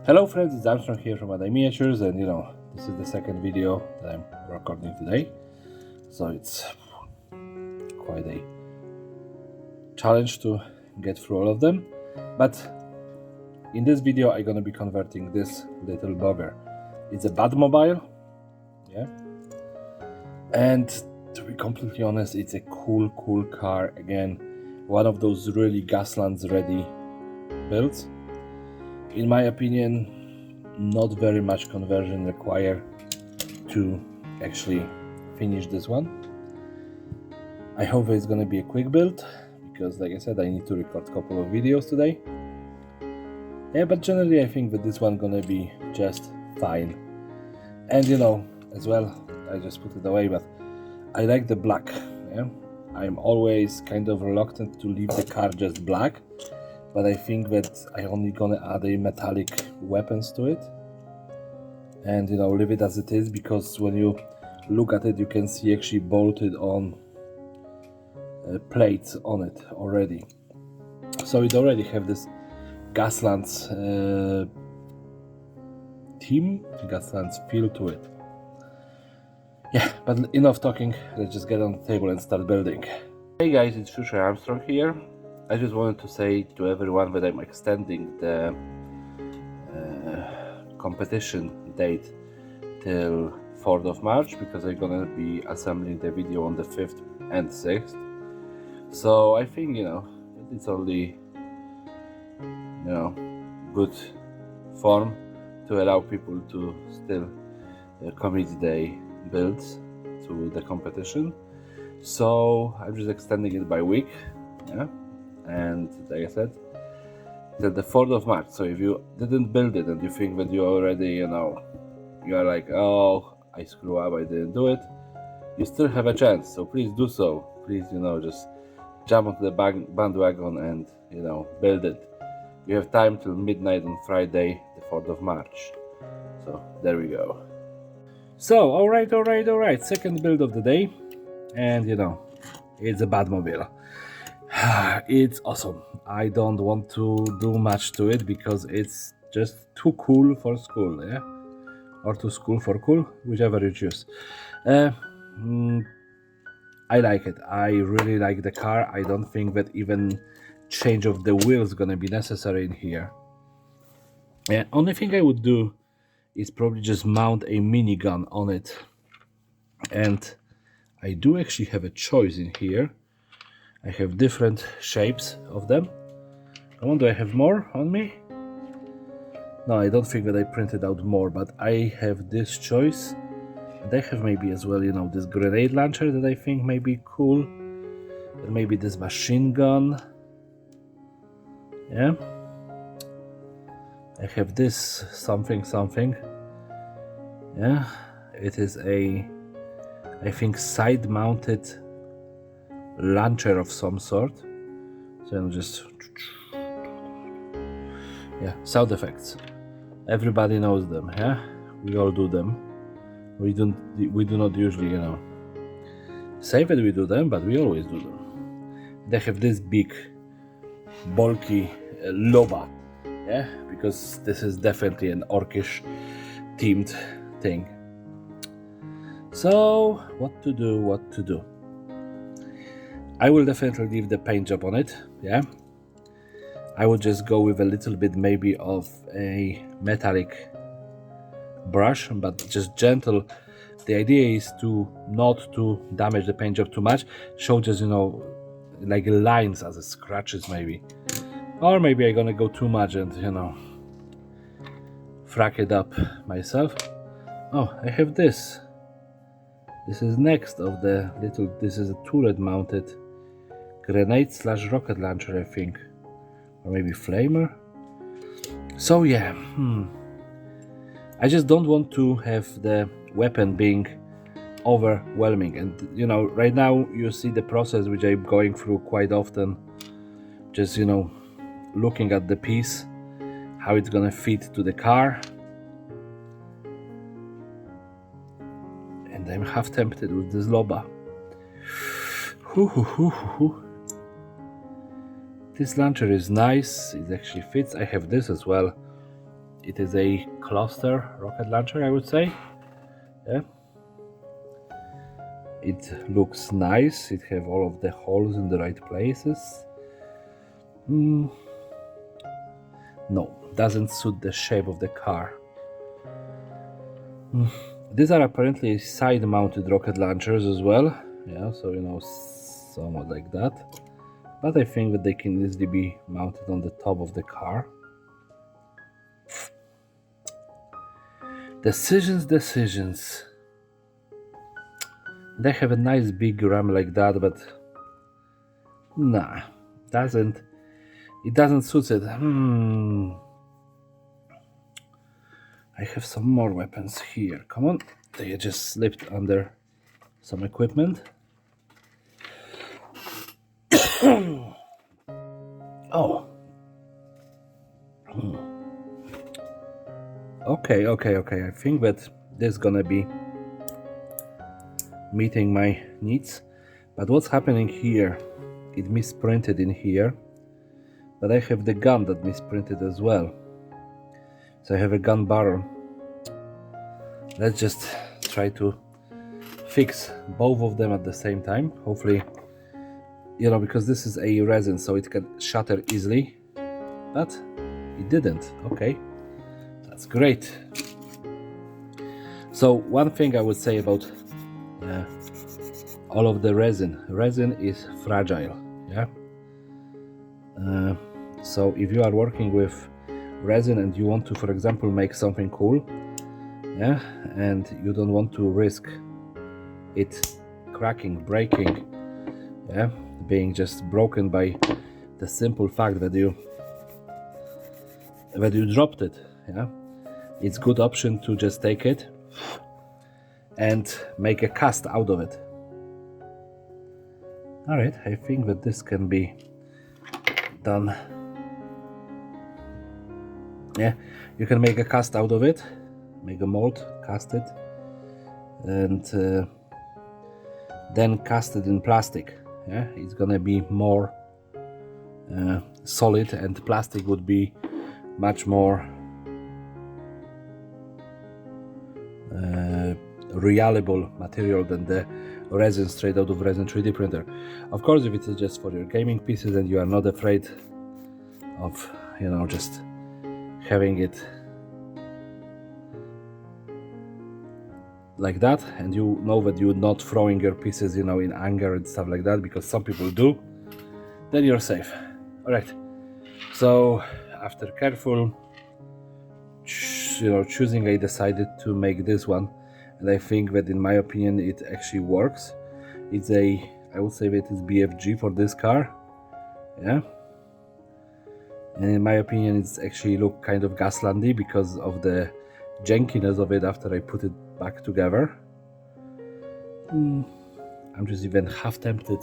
Hello friends, it's Armstrong here from Adai Miniatures, and this is the second video that I'm recording today, so it's quite a challenge to get through all of them. But in this video I'm gonna be converting this little bugger. It's a Batmobile, yeah, and to be completely honest, it's a cool car. Again, one of those really Gaslands ready builds. In my opinion, not very much conversion required to actually finish this one. I hope it's gonna be a quick build because, like I said, I need to record a couple of videos today. Yeah, but generally I think that this one gonna be just fine. And as well, I just put it away, but I like the black. Yeah, I'm always kind of reluctant to leave the car just black, but I think that I only gonna add a metallic weapons to it and leave it as it is, because when you look at it you can see actually bolted on plates on it already, so it already have this Gaslands theme, Gaslands feel to it. Yeah, but enough talking, let's just get on the table and start building. Hey guys, it's Future Armstrong here. I just wanted to say to everyone that I'm extending the competition date till 4th of March because I'm gonna be assembling the video on the 5th and 6th. So I think it's only good form to allow people to still commit their builds to the competition. So I'm just extending it by week, yeah. And like I said, till the 4th of March. So if you didn't build it and you think that you already, you are like, oh, I screw up, I didn't do it, you still have a chance. So please do so. Please, just jump onto the bandwagon and, build it. You have time till midnight on Friday, the 4th of March. So there we go. So, all right. Second build of the day. And, it's a Batmobile. It's awesome. I don't want to do much to it because it's just too cool for school, yeah, or too school for cool, whichever you choose. I like it. I really like the car. I don't think that even change of the wheels gonna be necessary in here. Yeah, only thing I would do is probably just mount a minigun on it, and I do actually have a choice in here. I have different shapes of them. I wonder, do I have more on me? No, I don't think that I printed out more, but I have this choice. And I have maybe as well, this grenade launcher that I think may be cool. And maybe this machine gun. Yeah. I have this something. Yeah. It is a, I think, side-mounted launcher of some sort. So I'm just... yeah, sound effects. Everybody knows them, yeah? We all do them. We do not usually, say that we do them, but we always do them. They have this big, bulky loba, yeah? Because this is definitely an orcish themed thing. So, what to do? I will definitely leave the paint job on it, yeah? I would just go with a little bit maybe of a metallic brush, but just gentle. The idea is to not to damage the paint job too much, show just like lines as scratches maybe, or maybe I'm gonna go too much and frack it up myself. Oh, I have this is next of the little, this is a turret mounted grenade / rocket launcher, I think, or maybe flamer. So yeah, I just don't want to have the weapon being overwhelming. And right now you see the process which I'm going through quite often, just looking at the piece, how it's gonna fit to the car, and I'm half tempted with this loba. This launcher is nice, it actually fits. I have this as well. it is a cluster rocket launcher, I would say. Yeah, it looks nice. It have all of the holes in the right places. No, doesn't suit the shape of the car. These are apparently side-mounted rocket launchers as well. Yeah, so somewhat like that. But I think that they can easily be mounted on the top of the car. Decisions. They have a nice big ram like that, but nah, it doesn't suit it. I have some more weapons here. Come on, they just slipped under some equipment. Oh. Okay. I think that this is gonna be meeting my needs. But what's happening here? It misprinted in here. But I have the gun that misprinted as well. So I have a gun barrel. Let's just try to fix both of them at the same time. Hopefully, because this is a resin, so it can shatter easily. But it didn't. Okay, that's great. So one thing I would say about all of the resin is fragile. Yeah. So if you are working with resin and you want to, for example, make something cool, yeah, and you don't want to risk it cracking, breaking, yeah, being just broken by the simple fact that you dropped it, yeah, it's good option to just take it and make a cast out of it. All right, I think that this can be done. Yeah, you can make a cast out of it, make a mold, cast it, and then cast it in plastic. Yeah, it's gonna be more solid, and plastic would be much more reliable material than the resin straight out of resin 3D printer. Of course, if it is just for your gaming pieces and you are not afraid of just having it like that, and you know that you're not throwing your pieces in anger and stuff like that, because some people do, then you're safe. All right, so after careful choosing, I decided to make this one, and I think that, in my opinion, it actually works. It's I would say that it's BFG for this car. Yeah, and in my opinion, it's actually look kind of Gaslandy because of the jankiness of it after I put it back together. I'm just even half tempted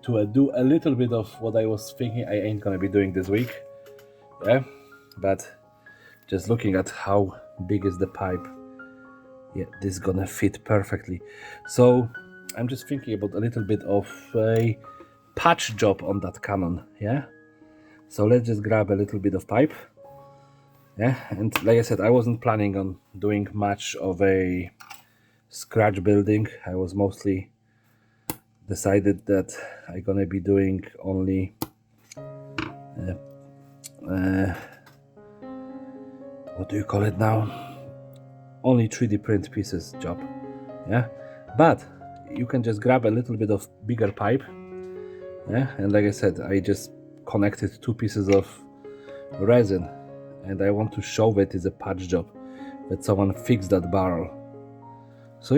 to do a little bit of what I was thinking I ain't gonna be doing this week. Yeah, but just looking at how big is the pipe, yeah, this is gonna fit perfectly. So I'm just thinking about a little bit of a patch job on that cannon. Yeah, so let's just grab a little bit of pipe. Yeah, and like I said, I wasn't planning on doing much of a scratch building. I was mostly decided that I'm gonna be doing only what do you call it now? Only 3D print pieces job. Yeah, but you can just grab a little bit of bigger pipe. Yeah, and like I said, I just connected 2 pieces of resin, and I want to show that it's a patch job, that someone fixed that barrel. So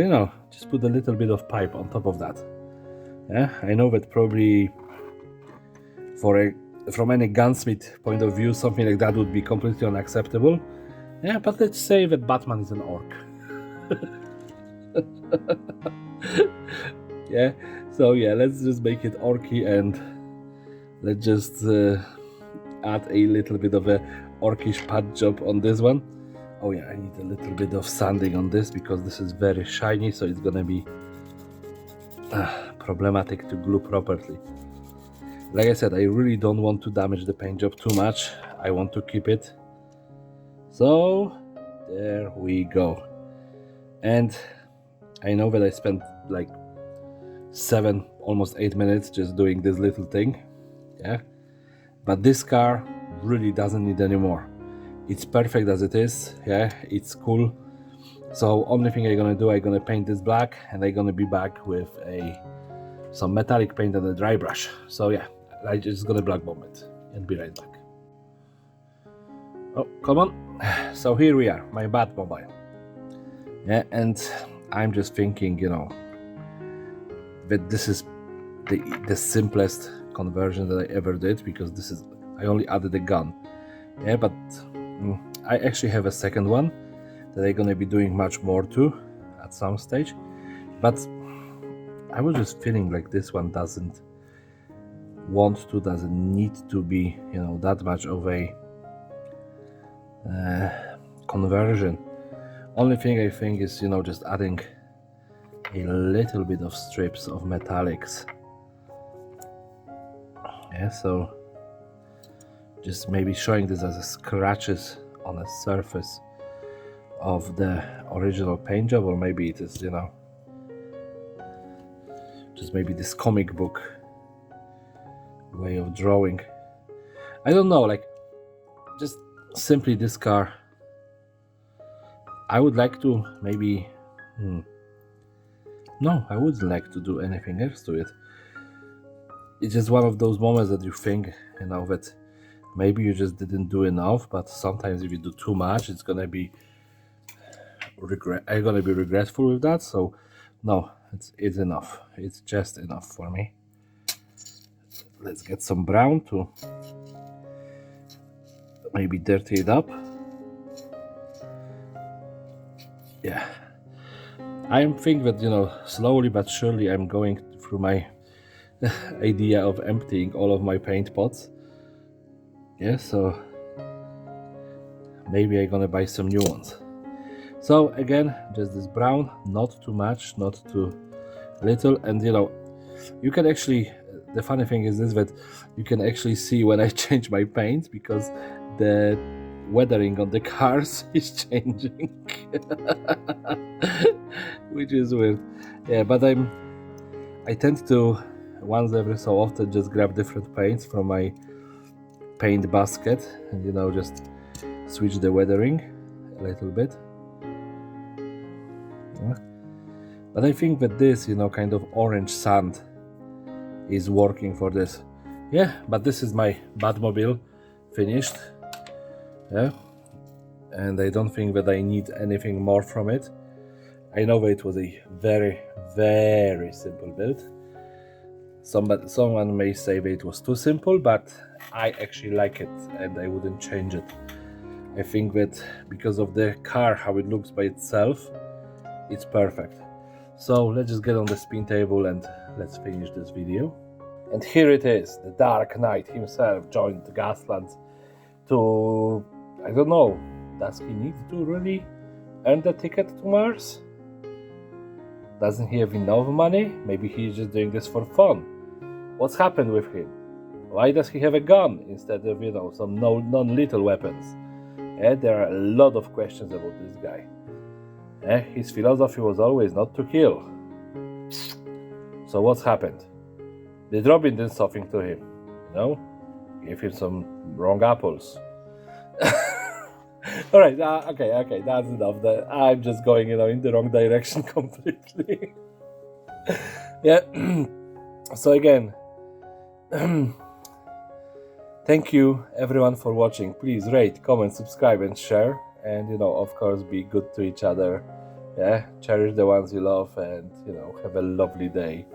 just put a little bit of pipe on top of that. Yeah, I know that probably from any gunsmith point of view, something like that would be completely unacceptable. Yeah, but let's say that Batman is an orc. Yeah, so yeah, let's just make it orky, and let's just add a little bit of a orcish patch job on this one. Oh yeah, I need a little bit of sanding on this because this is very shiny, so it's gonna be problematic to glue properly. Like I said, I really don't want to damage the paint job too much. I want to keep it So there we go. And I know that I spent like 7, almost 8 minutes just doing this little thing, yeah, but this car really doesn't need any more. It's perfect as it is, yeah, it's cool. So only thing I'm gonna do, I'm gonna paint this black, and I'm gonna be back with some metallic paint and a dry brush. So yeah, I just gonna black bomb it and be right back. Oh, come on. So here we are, my Batmobile. Yeah, and I'm just thinking, you know, that this is the simplest conversion that I ever did, because this is, I only added a gun. Yeah, but I actually have a second one that I'm gonna be doing much more to at some stage. But I was just feeling like this one doesn't need to be, you know, that much of a conversion. Only thing I think is, you know, just adding a little bit of strips of metallics. Yeah, so just maybe showing this as a scratches on a surface of the original paint job, or maybe it is, you know, just maybe this comic book way of drawing. I don't know, like, just simply this car. I would like to maybe no, I wouldn't like to do anything else to it. It's just one of those moments that you think, you know, that maybe you just didn't do enough, but sometimes if you do too much, it's gonna be I'm gonna be regretful with that. So no, it's enough. It's just enough for me. Let's get some brown to maybe dirty it up. Yeah, I think that, you know, slowly but surely I'm going through my idea of emptying all of my paint pots. Yeah, so maybe I'm gonna buy some new ones. So again, just this brown, not too much, not too little. And you know, you can actually, the funny thing is this, that you can actually see when I change my paint, because the weathering on the cars is changing. Which is weird. Yeah, but I tend to once every so often just grab different paints from my paint basket and, you know, just switch the weathering a little bit. Yeah. But I think that this, you know, kind of orange sand is working for this. Yeah, but this is my Batmobile finished. Yeah, and I don't think that I need anything more from it. I know that it was a very, very simple build. Someone may say that it was too simple, but I actually like it and I wouldn't change it. I think that because of the car, how it looks by itself, it's perfect. So let's just get on the spin table and let's finish this video. And here it is, the Dark Knight himself joined the Gaslands to, I don't know, does he need to really earn the ticket to Mars? Doesn't he have enough money? Maybe he's just doing this for fun. What's happened with him? Why does he have a gun instead of, you know, some non-lethal weapons? There are a lot of questions about this guy. His philosophy was always not to kill. So what's happened? Did Robin do something to him? You know? Gave him some wrong apples. All right, okay, that's enough. I'm just going, you know, in the wrong direction completely. Yeah. So again, thank you everyone for watching. Please rate, comment, subscribe, and share. And, you know, of course, be good to each other. Yeah, cherish the ones you love, and, you know, have a lovely day.